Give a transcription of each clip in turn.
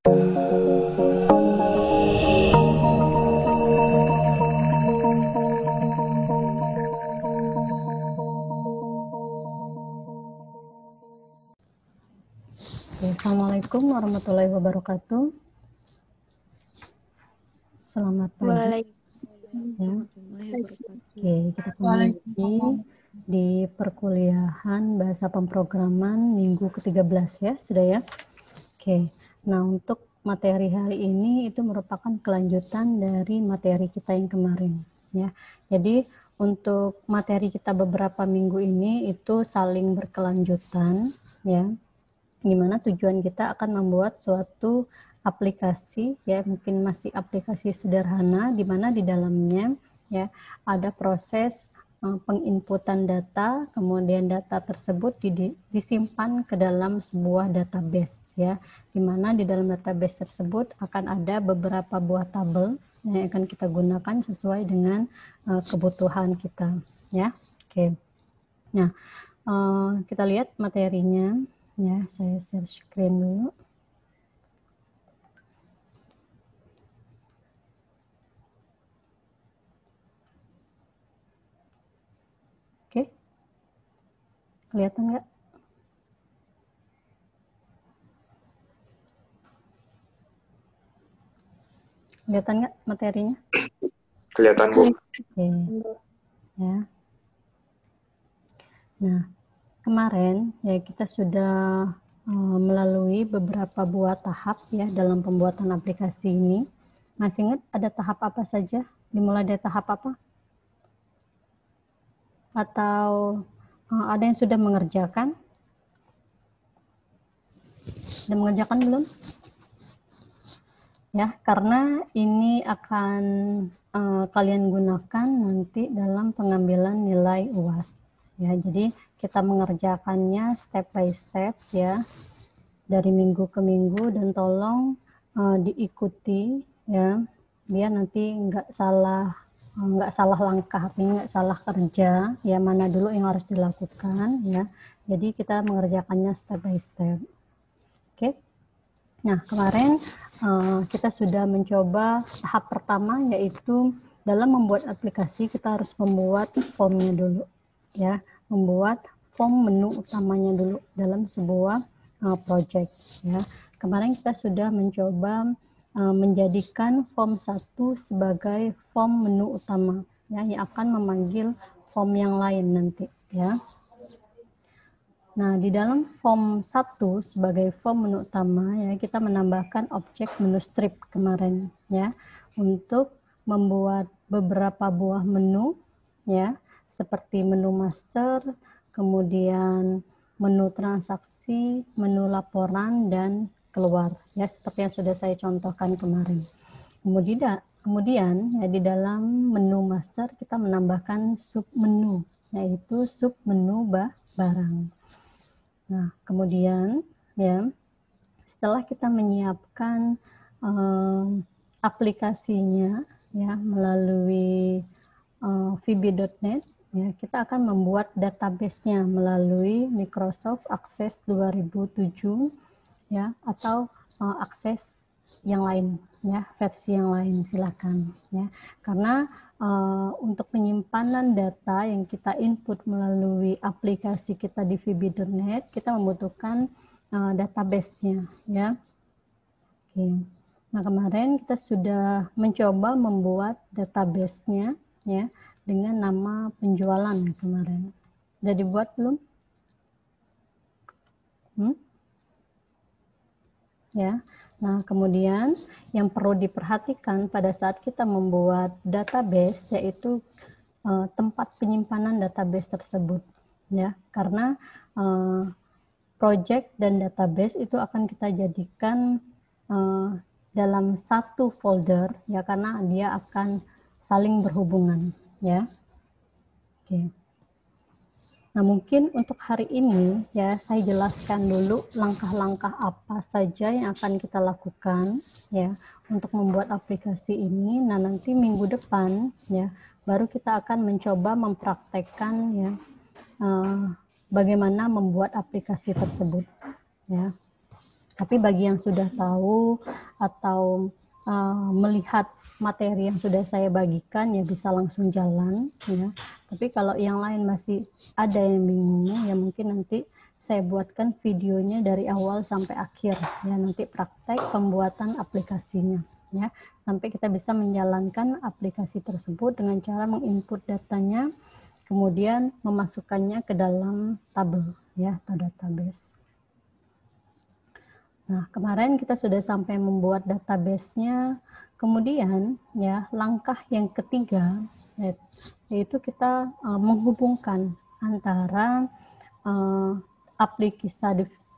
Assalamualaikum warahmatullahi wabarakatuh. Selamat pagi. Waalaikumsalam warahmatullahi wabarakatuh. Oke, kita kembali lagi di perkuliahan bahasa pemrograman minggu ke-13 ya, sudah ya? Oke, nah untuk materi hari ini itu merupakan kelanjutan dari materi kita yang kemarin ya. Jadi untuk materi kita beberapa minggu ini itu saling berkelanjutan ya. Gimana tujuan kita akan membuat suatu aplikasi ya, mungkin masih aplikasi sederhana di mana di dalamnya ya ada proses penginputan data, kemudian data tersebut disimpan ke dalam sebuah database ya, di mana di dalam database tersebut akan ada beberapa buah tabel yang akan kita gunakan sesuai dengan kebutuhan kita ya. Oke. Nah, kita lihat materinya. Ya, saya share screen dulu. Oke. Kelihatan nggak? Kelihatan nggak materinya? Kelihatan, Bu. Oke. Ya. Nah, kemarin ya kita sudah melalui beberapa buah tahap ya dalam pembuatan aplikasi ini. Masih ingat ada tahap apa saja? Dimulai dari tahap apa? Atau ada yang sudah mengerjakan? Sudah mengerjakan belum? Ya, karena ini akan kalian gunakan nanti dalam pengambilan nilai UAS. Ya, jadi kita mengerjakannya step by step ya, dari minggu ke minggu, dan tolong diikuti ya, biar nanti nggak salah langkah, artinya nggak salah kerja ya, mana dulu yang harus dilakukan ya. Jadi kita mengerjakannya step by step. Oke. Nah, kemarin kita sudah mencoba tahap pertama, yaitu dalam membuat aplikasi kita harus membuat formnya dulu ya, membuat form menu utamanya dulu dalam sebuah project ya. Kemarin kita sudah mencoba menjadikan form 1 sebagai form menu utama ya, yang akan memanggil form yang lain nanti ya. Nah, di dalam form 1 sebagai form menu utama ya, kita menambahkan objek menu strip kemarin ya, untuk membuat beberapa buah menu ya, seperti menu master, kemudian menu transaksi, menu laporan, dan keluar ya, seperti yang sudah saya contohkan kemarin. Kemudian ya, di dalam menu master kita menambahkan submenu, yaitu submenu barang. Nah, kemudian ya, setelah kita menyiapkan aplikasinya ya melalui VB.NET ya, kita akan membuat database-nya melalui Microsoft Access 2007 ya, atau Access yang lain ya, versi yang lain silakan ya. Karena untuk penyimpanan data yang kita input melalui aplikasi kita di VB.NET, kita membutuhkan database-nya ya. Oke. Nah, kemarin kita sudah mencoba membuat database-nya ya dengan nama penjualan kemarin. Sudah dibuat belum? Ya. Nah, kemudian yang perlu diperhatikan pada saat kita membuat database, yaitu tempat penyimpanan database tersebut ya, karena project dan database itu akan kita jadikan dalam satu folder ya, karena dia akan saling berhubungan ya. Oke. Nah, mungkin untuk hari ini ya, saya jelaskan dulu langkah-langkah apa saja yang akan kita lakukan ya untuk membuat aplikasi ini. Nah, nanti minggu depan ya baru kita akan mencoba mempraktekkan ya bagaimana membuat aplikasi tersebut ya. Tapi bagi yang sudah tahu atau melihat materi yang sudah saya bagikan, ya bisa langsung jalan, ya. Tapi kalau yang lain masih ada yang bingung, ya mungkin nanti saya buatkan videonya dari awal sampai akhir, ya, nanti praktek pembuatan aplikasinya, ya, sampai kita bisa menjalankan aplikasi tersebut dengan cara menginput datanya, kemudian memasukkannya ke dalam tabel, ya, atau database. Nah, kemarin kita sudah sampai membuat database-nya. Kemudian, ya, langkah yang ketiga yaitu kita menghubungkan antara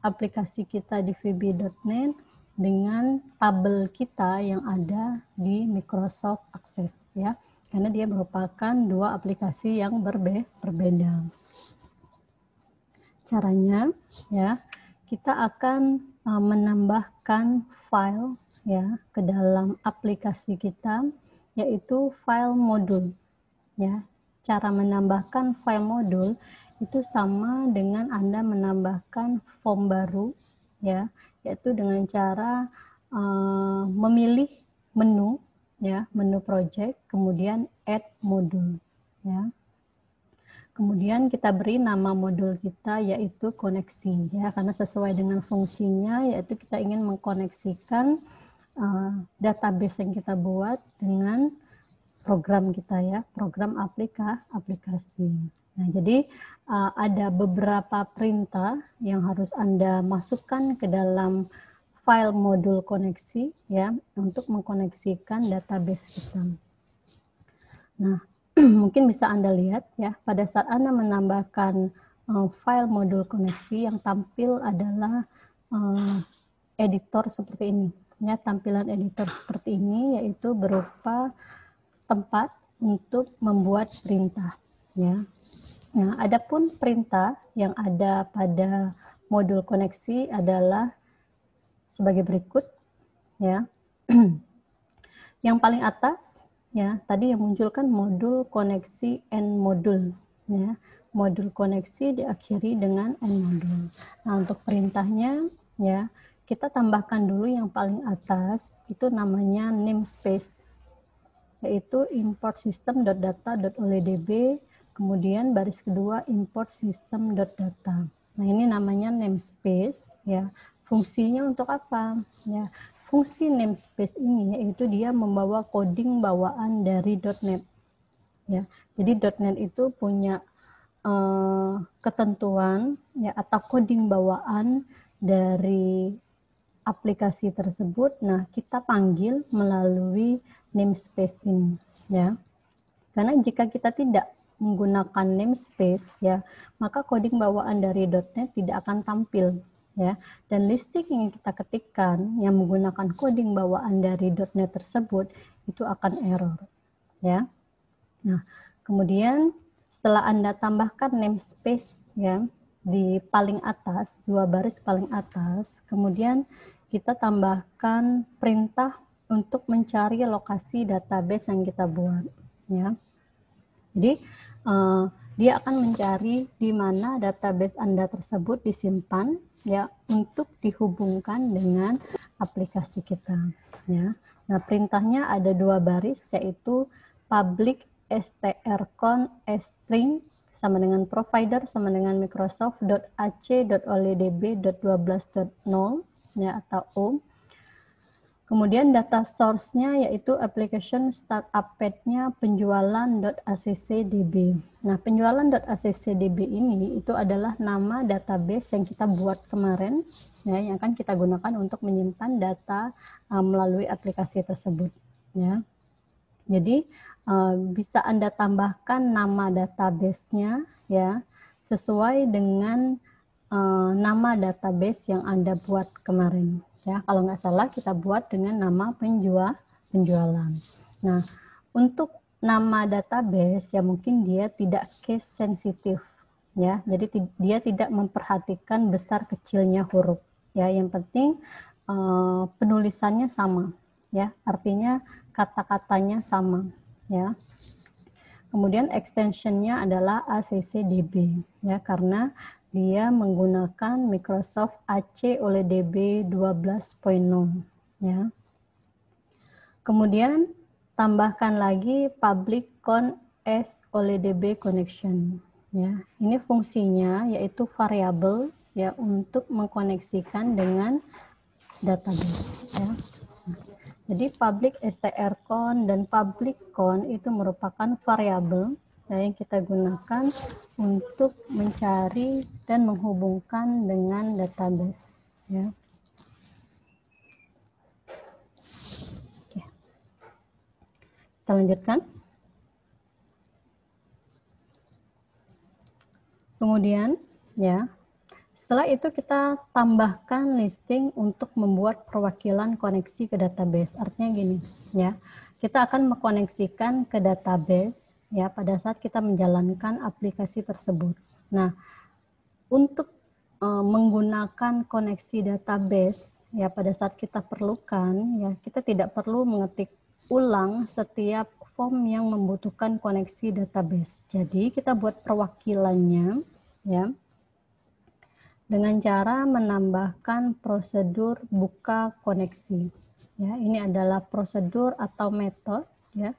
aplikasi kita di VB.NET dengan tabel kita yang ada di Microsoft Access, ya, karena dia merupakan dua aplikasi yang berbeda. Caranya, ya, kita akan menambahkan file, ya, ke dalam aplikasi kita, yaitu file modul, ya. Cara menambahkan file modul itu sama dengan Anda menambahkan form baru, ya, yaitu dengan cara memilih menu, ya, menu project, kemudian add modul, ya. Kemudian kita beri nama modul kita yaitu koneksi, ya, karena sesuai dengan fungsinya, yaitu kita ingin mengkoneksikan database yang kita buat dengan program kita, ya, program aplikasi. Nah, jadi ada beberapa perintah yang harus Anda masukkan ke dalam file modul koneksi, ya, untuk mengkoneksikan database kita. Nah, mungkin bisa Anda lihat, ya, pada saat Anda menambahkan file modul koneksi, yang tampil adalah editor seperti ini, ya, tampilan editor seperti ini, yaitu berupa tempat untuk membuat perintah, ya. Nah, adapun perintah yang ada pada modul koneksi adalah sebagai berikut, ya. Yang paling atas, ya, tadi yang munculkan modul koneksi end modul, ya. Modul koneksi diakhiri dengan end modul. Nah, untuk perintahnya, ya, kita tambahkan dulu yang paling atas, itu namanya namespace, yaitu import system.data.oldb, kemudian baris kedua import system.data. Nah, ini namanya namespace, ya. Fungsinya untuk apa? Ya, fungsi namespace ini yaitu dia membawa coding bawaan dari .NET, ya. Jadi .NET itu punya ketentuan, ya, atau coding bawaan dari aplikasi tersebut. Nah, kita panggil melalui namespace ini, ya. Karena jika kita tidak menggunakan namespace, ya, maka coding bawaan dari .NET tidak akan tampil, ya. Dan listing yang kita ketikkan yang menggunakan coding bawaan dari .NET tersebut itu akan error, ya. Nah, kemudian setelah Anda tambahkan namespace, ya, di paling atas, dua baris paling atas, kemudian kita tambahkan perintah untuk mencari lokasi database yang kita buat, ya. Jadi dia akan mencari di mana database Anda tersebut disimpan, ya, untuk dihubungkan dengan aplikasi kita, ya. Nah, perintahnya ada dua baris, yaitu public strcon string sama dengan provider sama dengan microsoft.ac.oldb.12.0, ya, atau O. Kemudian data source-nya yaitu application startup pad-nya penjualan.accdb. Nah, penjualan.accdb ini itu adalah nama database yang kita buat kemarin, ya, yang akan kita gunakan untuk menyimpan data melalui aplikasi tersebut, ya. Jadi bisa Anda tambahkan nama database-nya, ya, sesuai dengan nama database yang Anda buat kemarin, ya. Kalau nggak salah kita buat dengan nama penjualan. Nah, untuk nama database, ya, mungkin dia tidak case sensitif, ya. Jadi dia tidak memperhatikan besar kecilnya huruf, ya. Yang penting penulisannya sama, ya. Artinya kata-katanya sama, ya. Kemudian extensionnya adalah accdb, ya, karena dia menggunakan Microsoft AC oleh DB 12.0 ya. Kemudian tambahkan lagi public con as oleh DB connection ya. Ini fungsinya yaitu variabel ya untuk mengkoneksikan dengan database ya. Jadi public strcon dan public con itu merupakan variabel yang kita gunakan untuk mencari dan menghubungkan dengan database ya. Oke. Kita lanjutkan. Kemudian ya, setelah itu kita tambahkan listing untuk membuat perwakilan koneksi ke database. Artinya gini, ya. Kita akan mengkoneksikan ke database ya pada saat kita menjalankan aplikasi tersebut. Nah, untuk menggunakan koneksi database ya pada saat kita perlukan ya, kita tidak perlu mengetik ulang setiap form yang membutuhkan koneksi database. Jadi, kita buat perwakilannya ya dengan cara menambahkan prosedur buka koneksi. Ya, ini adalah prosedur atau metode ya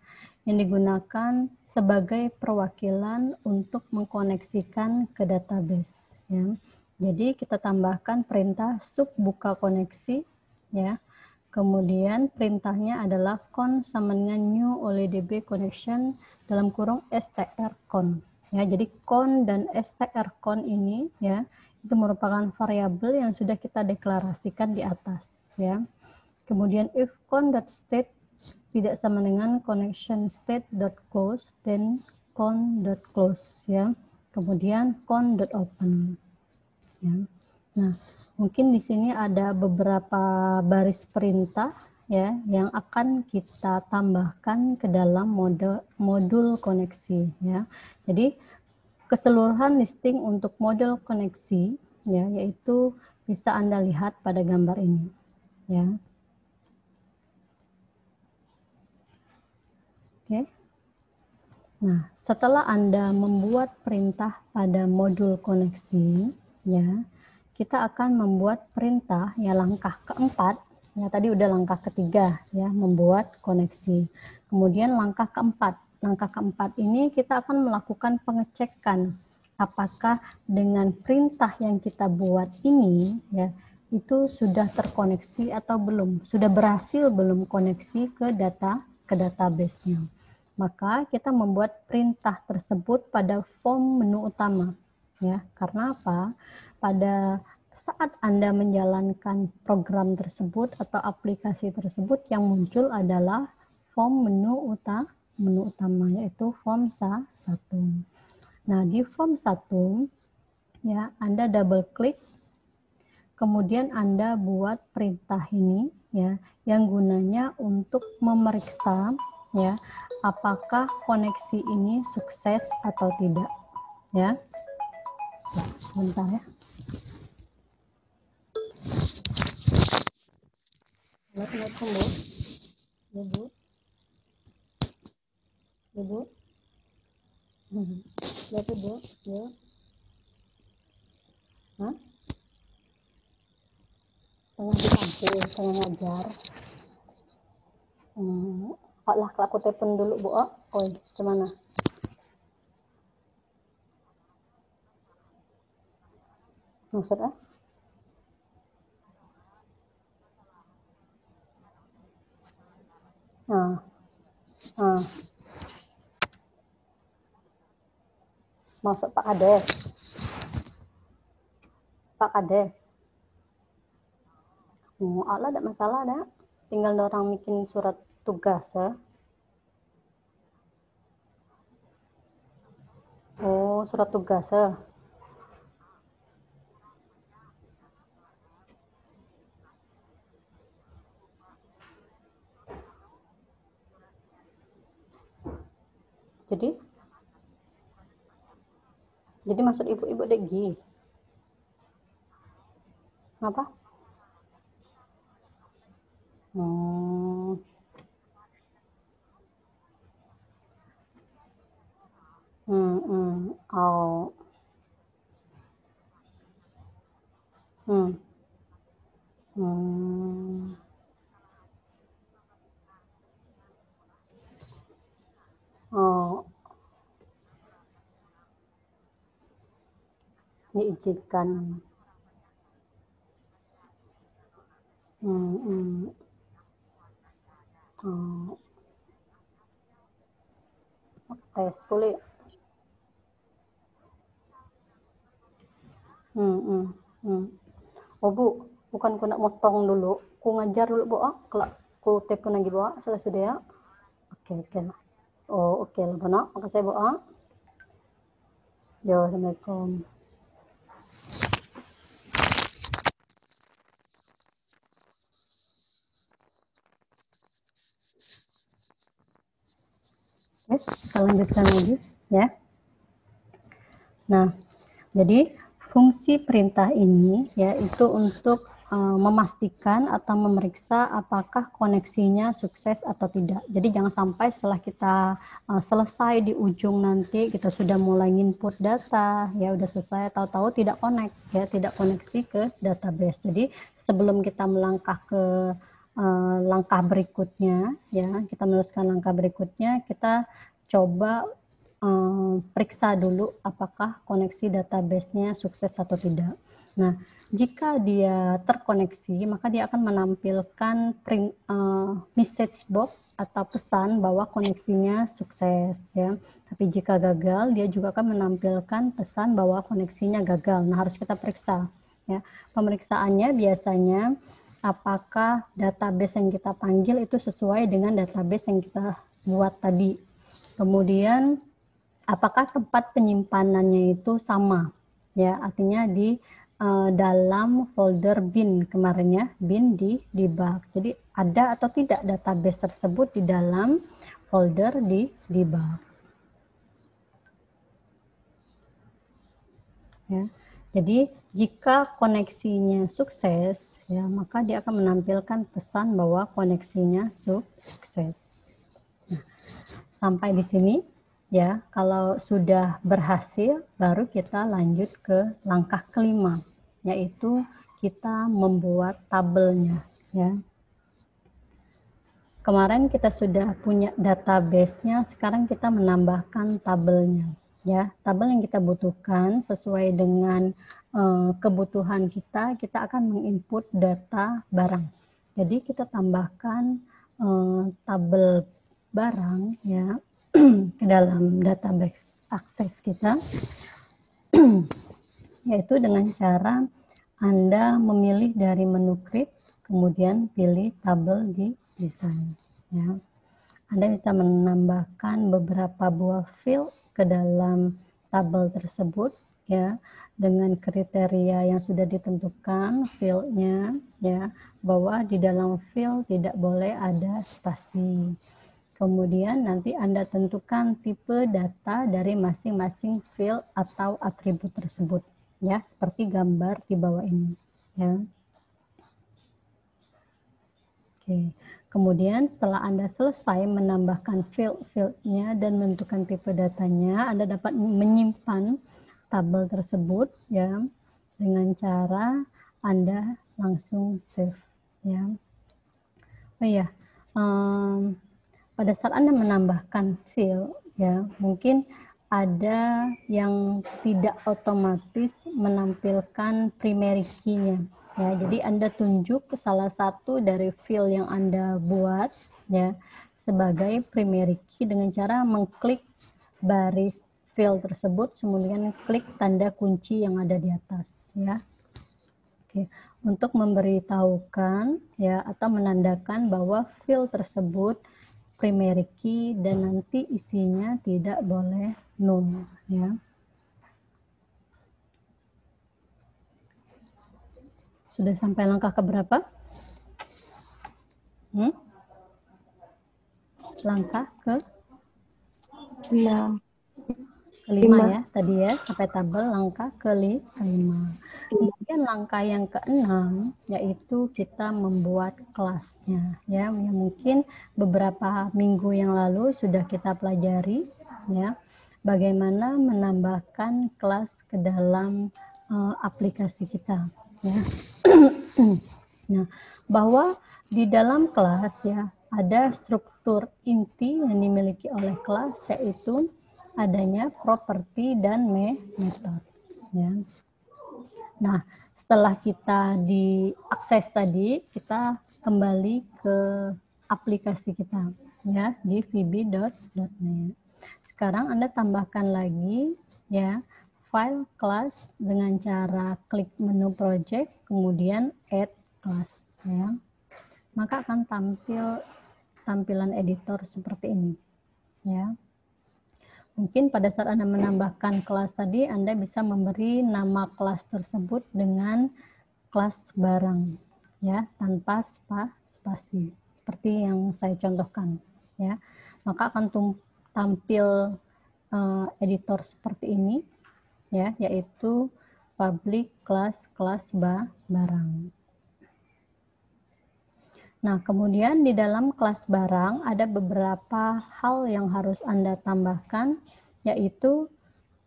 yang digunakan sebagai perwakilan untuk mengkoneksikan ke database. Ya. Jadi kita tambahkan perintah sub buka koneksi ya. Kemudian perintahnya adalah con sama dengan new oleh DB connection dalam kurung strcon. Ya, jadi con dan strcon ini ya itu merupakan variabel yang sudah kita deklarasikan di atas ya. Kemudian if con.state tidak sama dengan connection state.close then con.close ya. Kemudian con.open ya. Nah, mungkin di sini ada beberapa baris perintah ya yang akan kita tambahkan ke dalam modul koneksi ya. Jadi keseluruhan listing untuk modul koneksi ya yaitu bisa Anda lihat pada gambar ini ya. Oke. Nah, setelah Anda membuat perintah pada modul koneksi ya, kita akan membuat perintah ya langkah keempat ya, tadi udah langkah ketiga ya membuat koneksi. Kemudian langkah keempat ini kita akan melakukan pengecekan apakah dengan perintah yang kita buat ini ya itu sudah terkoneksi atau belum, sudah berhasil belum koneksi ke database-nya. Maka kita membuat perintah tersebut pada form menu utama ya. Karena apa? Pada saat Anda menjalankan program tersebut atau aplikasi tersebut yang muncul adalah form menu utama yaitu form 1. Nah, di form 1 ya Anda double klik kemudian Anda buat perintah ini ya yang gunanya untuk memeriksa ya apakah koneksi ini sukses atau tidak ya. Sebentar ya. Assalamualaikum Bu. Ya Bu. Ya Bu. Ya Bu. Ya. Hah? Tengah di kampus, tengah ngajar. Kok lah aku telepon dulu Bu. Oh, gimana? Maksudnya? Masuk Pak Kades. Pak Kades. Allah ada masalah ada. Tinggal orang bikin surat tugas ya. Oh, surat tugas ya. Jadi maksud ibu-ibu Degi. Apa? Oh. diizinkan. Tes kulit. Oh Bu, bukan ku nak motong dulu, ku ngajar dulu Bu, kalau ku telepon lagi Bu, sudah ya. Oke. Oh oke lah Bu, makasih Bu. Yo, Assalamualaikum. Kita lanjutkan lagi ya. Nah, jadi fungsi perintah ini yaitu untuk memastikan atau memeriksa apakah koneksinya sukses atau tidak. Jadi jangan sampai setelah kita selesai di ujung nanti kita sudah mulai input data, ya udah selesai, tahu-tahu tidak connect, ya tidak koneksi ke database. Jadi sebelum kita melangkah ke langkah berikutnya, ya kita meneruskan langkah berikutnya, kita coba periksa dulu apakah koneksi database-nya sukses atau tidak. Nah, jika dia terkoneksi, maka dia akan menampilkan message box atau pesan bahwa koneksinya sukses, ya. Tapi jika gagal, dia juga akan menampilkan pesan bahwa koneksinya gagal. Nah, harus kita periksa, ya. Pemeriksaannya biasanya apakah database yang kita panggil itu sesuai dengan database yang kita buat tadi. Kemudian apakah tempat penyimpanannya itu sama, ya, artinya di dalam folder bin kemarin ya, bin di debug. Jadi ada atau tidak database tersebut di dalam folder di debug. Ya. Jadi jika koneksinya sukses, ya, maka dia akan menampilkan pesan bahwa koneksinya sukses. Nah, sampai di sini. Ya, kalau sudah berhasil, baru kita lanjut ke langkah kelima, yaitu kita membuat tabelnya. Ya. Kemarin kita sudah punya database-nya, sekarang kita menambahkan tabelnya. Ya, tabel yang kita butuhkan sesuai dengan kebutuhan kita akan menginput data barang. Jadi kita tambahkan tabel barang, ya, ke dalam database akses kita, yaitu dengan cara Anda memilih dari menu create, kemudian pilih tabel di design. Ya. Anda bisa menambahkan beberapa buah field ke dalam tabel tersebut, ya, dengan kriteria yang sudah ditentukan fieldnya, ya, bahwa di dalam field tidak boleh ada spasi. Kemudian nanti Anda tentukan tipe data dari masing-masing field atau atribut tersebut, ya, seperti gambar di bawah ini, ya. Oke. Kemudian setelah Anda selesai menambahkan field-fieldnya dan menentukan tipe datanya, Anda dapat menyimpan tabel tersebut, ya, dengan cara Anda langsung save, ya. Oh iya. Pada saat Anda menambahkan field, ya, mungkin ada yang tidak otomatis menampilkan primary key-nya. Ya, jadi Anda tunjuk ke salah satu dari field yang Anda buat, ya, sebagai primary key dengan cara mengklik baris field tersebut, kemudian klik tanda kunci yang ada di atas, ya. Oke, untuk memberitahukan, ya, atau menandakan bahwa field tersebut primary key dan nanti isinya tidak boleh null, ya. Sudah sampai langkah keberapa? Langkah kelima ya, tadi ya, sampai tabel langkah kelima. Kemudian langkah yang keenam yaitu kita membuat kelasnya, ya, yang mungkin beberapa minggu yang lalu sudah kita pelajari, ya, bagaimana menambahkan kelas ke dalam aplikasi kita, ya. Nah, bahwa di dalam kelas, ya, ada struktur inti yang dimiliki oleh kelas, yaitu adanya properti dan method, ya. Nah, setelah kita diakses tadi, kita kembali ke aplikasi kita ya di vb.net. Sekarang Anda tambahkan lagi ya file class dengan cara klik menu project kemudian add class ya. Maka akan tampil tampilan editor seperti ini ya. Mungkin pada saat Anda menambahkan kelas tadi, Anda bisa memberi nama kelas tersebut dengan kelas barang, ya, tanpa spasi, seperti yang saya contohkan, ya. Maka akan tampil editor seperti ini, ya, yaitu public class barang. Nah, kemudian di dalam kelas barang ada beberapa hal yang harus Anda tambahkan, yaitu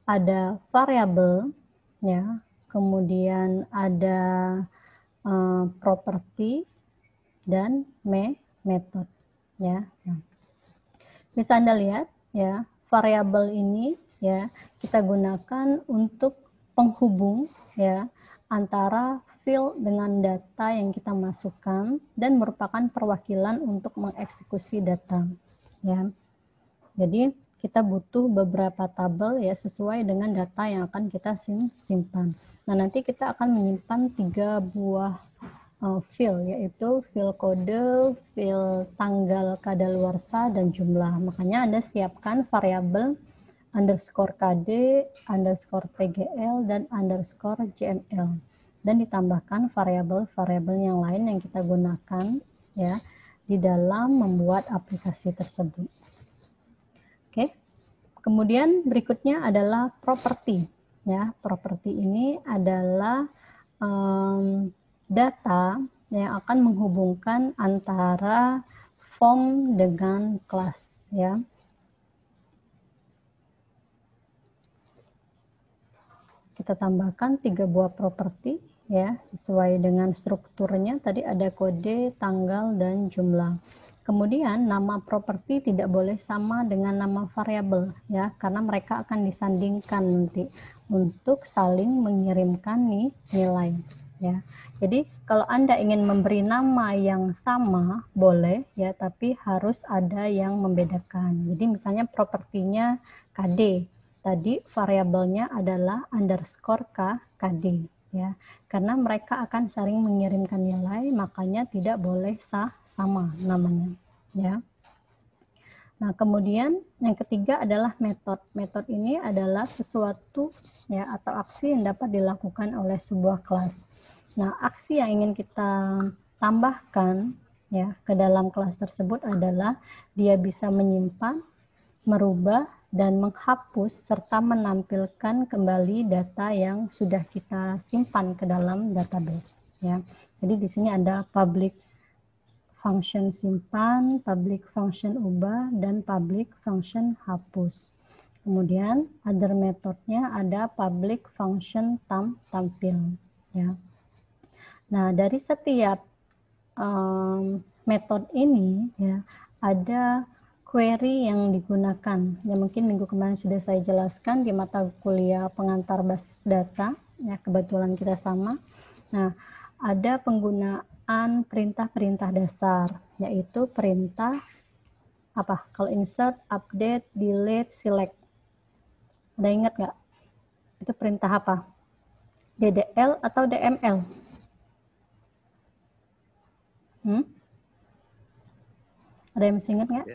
ada variabel, ya, kemudian ada properti dan method, ya. Nah, bisa Anda lihat, ya, variabel ini, ya, kita gunakan untuk penghubung, ya, antara field dengan data yang kita masukkan dan merupakan perwakilan untuk mengeksekusi data, ya. Jadi kita butuh beberapa tabel ya sesuai dengan data yang akan kita simpan. Nah, nanti kita akan menyimpan 3 buah field, yaitu field kode, field tanggal kadaluarsa dan jumlah. Makanya Anda siapkan variabel underscore KD, underscore PGL, dan underscore JML. Dan ditambahkan variabel-variabel yang lain yang kita gunakan ya di dalam membuat aplikasi tersebut. Oke. Kemudian berikutnya adalah properti. Ya, properti ini adalah data yang akan menghubungkan antara form dengan kelas ya. Kita tambahkan 3 buah properti ya, sesuai dengan strukturnya. Tadi ada kode, tanggal, dan jumlah. Kemudian nama properti tidak boleh sama dengan nama variabel ya, karena mereka akan disandingkan nanti untuk saling mengirimkan nilai ya. Jadi kalau Anda ingin memberi nama yang sama boleh ya, tapi harus ada yang membedakan. Jadi misalnya propertinya KD. Tadi variabelnya adalah underscore KD ya, karena mereka akan saling mengirimkan nilai, makanya tidak boleh sama namanya ya. Nah, kemudian yang ketiga adalah metode. Metode ini adalah sesuatu ya atau aksi yang dapat dilakukan oleh sebuah kelas. Nah, aksi yang ingin kita tambahkan ya ke dalam kelas tersebut adalah dia bisa menyimpan, merubah, dan menghapus serta menampilkan kembali data yang sudah kita simpan ke dalam database ya. Jadi di sini ada public function simpan, public function ubah, dan public function hapus. Kemudian other methodnya ada public function tampil ya. Nah, dari setiap metode ini ya ada query yang digunakan. Ya mungkin minggu kemarin sudah saya jelaskan di mata kuliah pengantar basis data. Ya kebetulan kita sama. Nah, ada penggunaan perintah-perintah dasar, yaitu perintah apa? Kalau insert, update, delete, select. Ada ingat nggak? Itu perintah apa? DDL atau DML? Ada yang masih ingat nggak?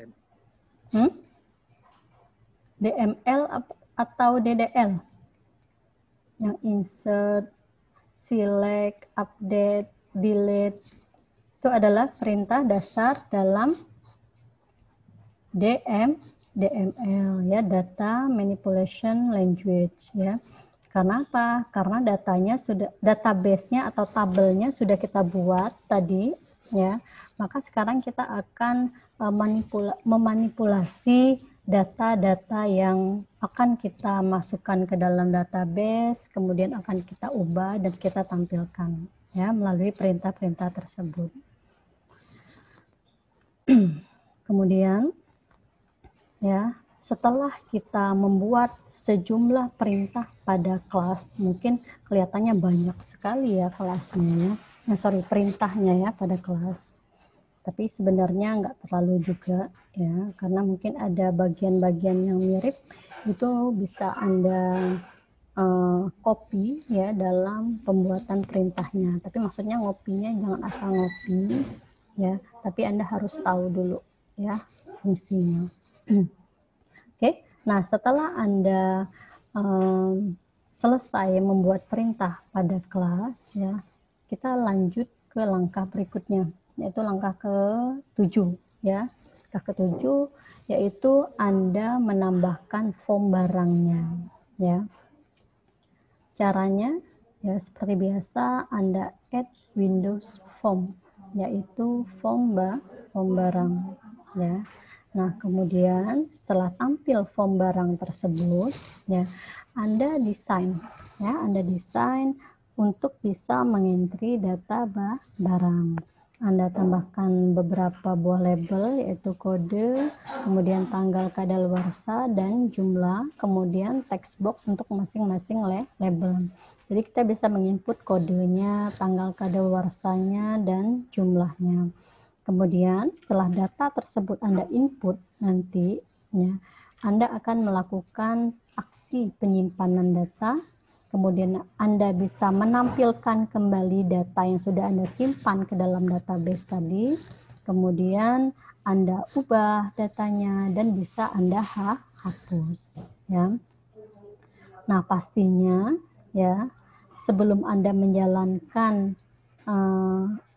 DML atau DDL? Yang insert, select, update, delete, itu adalah perintah dasar dalam DML ya, data manipulation language ya. Karena apa? Karena datanya sudah, database-nya atau tabelnya sudah kita buat tadi ya. Maka sekarang kita akan memanipulasi data-data yang akan kita masukkan ke dalam database, kemudian akan kita ubah dan kita tampilkan ya melalui perintah-perintah tersebut. Kemudian ya, setelah kita membuat sejumlah perintah pada kelas, mungkin kelihatannya banyak sekali ya kelasnya, perintahnya ya pada kelas. Tapi sebenarnya nggak terlalu juga ya, karena mungkin ada bagian-bagian yang mirip, itu bisa Anda copy ya dalam pembuatan perintahnya. Tapi maksudnya ngopinya jangan asal ngopi ya, tapi Anda harus tahu dulu ya fungsinya. Oke, nah setelah Anda selesai membuat perintah pada kelas ya, kita lanjut ke langkah berikutnya, yaitu langkah ke-7 ya. Langkah ke-7 yaitu Anda menambahkan form barangnya ya. Caranya ya seperti biasa, Anda add Windows Form, yaitu form barang ya. Nah, kemudian setelah tampil form barang tersebut ya, Anda desain untuk bisa mengentry data barang. Anda tambahkan beberapa buah label, yaitu kode, kemudian tanggal kadaluarsa dan jumlah, kemudian text box untuk masing-masing label. Jadi kita bisa menginput kodenya, tanggal kadaluarsanya, dan jumlahnya. Kemudian setelah data tersebut Anda input nanti, ya, Anda akan melakukan aksi penyimpanan data. Kemudian Anda bisa menampilkan kembali data yang sudah Anda simpan ke dalam database tadi. Kemudian Anda ubah datanya dan bisa Anda hapus. Ya. Nah, pastinya ya sebelum Anda menjalankan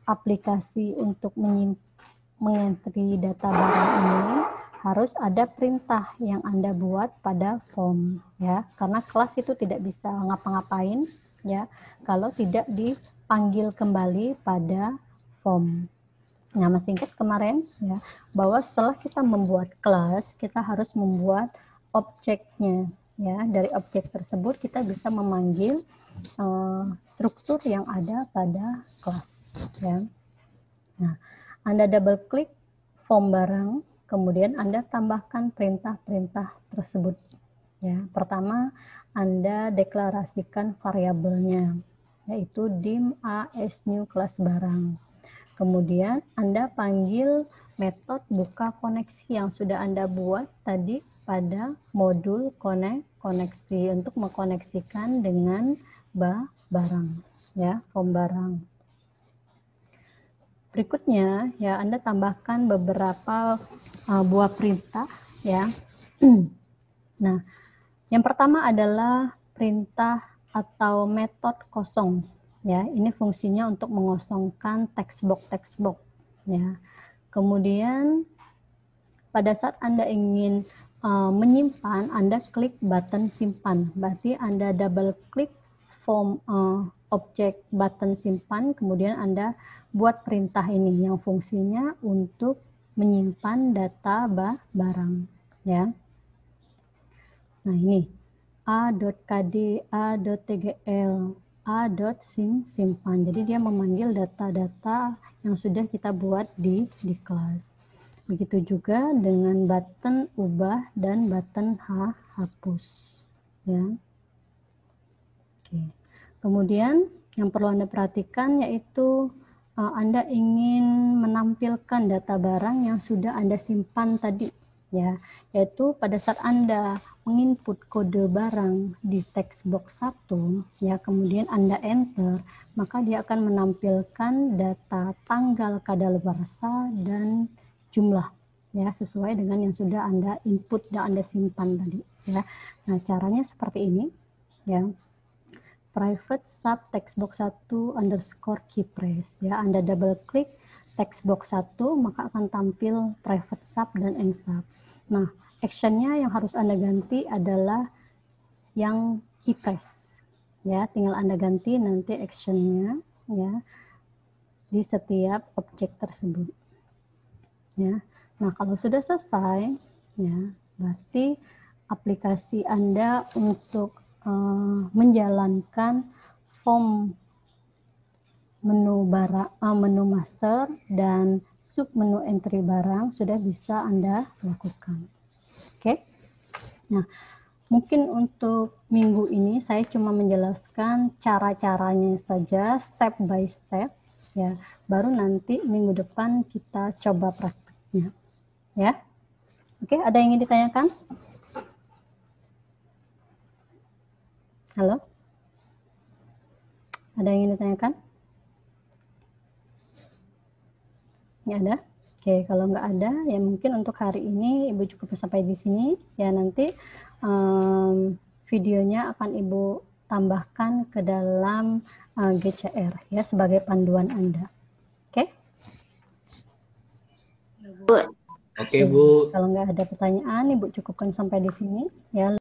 aplikasi untuk mengentry data barang ini, harus ada perintah yang Anda buat pada form ya, karena kelas itu tidak bisa ngapa-ngapain ya kalau tidak dipanggil kembali pada form. Nah, masih ingat kemarin ya bahwa setelah kita membuat kelas, kita harus membuat objeknya ya. Dari objek tersebut kita bisa memanggil struktur yang ada pada kelas ya. Nah, Anda double klik form barang, kemudian Anda tambahkan perintah-perintah tersebut. Ya, pertama Anda deklarasikan variabelnya, yaitu dim as new kelas barang. Kemudian Anda panggil metode buka koneksi yang sudah Anda buat tadi pada modul koneksi untuk mengkoneksikan dengan barang, ya, form barang. Berikutnya ya Anda tambahkan beberapa buah perintah ya. Nah, yang pertama adalah perintah atau metode kosong ya. Ini fungsinya untuk mengosongkan text box ya. Kemudian pada saat Anda ingin menyimpan, Anda klik button simpan. Berarti Anda double klik form objek button simpan, kemudian Anda buat perintah ini yang fungsinya untuk menyimpan data barang ya. Nah, ini a.kd, a.tgl, a.simpan. Jadi dia memanggil data-data yang sudah kita buat di kelas. Begitu juga dengan button ubah dan button hapus ya. Oke. Kemudian yang perlu Anda perhatikan yaitu Anda ingin menampilkan data barang yang sudah Anda simpan tadi ya, yaitu pada saat Anda menginput kode barang di text box 1 ya, kemudian Anda enter, maka dia akan menampilkan data tanggal kadaluarsa dan jumlah ya, sesuai dengan yang sudah Anda input dan Anda simpan tadi ya. Nah, caranya seperti ini ya. Private sub text box 1 underscore keypress ya. Anda double klik text box 1 maka akan tampil private sub dan end sub. Nah, actionnya yang harus Anda ganti adalah yang keypress ya. Tinggal Anda ganti nanti actionnya ya di setiap objek tersebut ya. Nah, kalau sudah selesai ya, berarti aplikasi Anda untuk menjalankan form menu barang, menu master dan sub menu entry barang sudah bisa Anda lakukan. Oke. Nah, mungkin untuk minggu ini saya cuma menjelaskan cara-caranya saja, step by step, ya. Baru nanti minggu depan kita coba prakteknya, ya. Oke, ada yang ingin ditanyakan? Halo? Ada yang ingin ditanyakan? Nggak ada? Oke, kalau nggak ada, ya mungkin untuk hari ini Ibu cukup sampai di sini. Ya, nanti videonya akan Ibu tambahkan ke dalam GCR ya sebagai panduan Anda. Oke? Oke, Bu. Kalau nggak ada pertanyaan, Ibu cukupkan sampai di sini. Ya.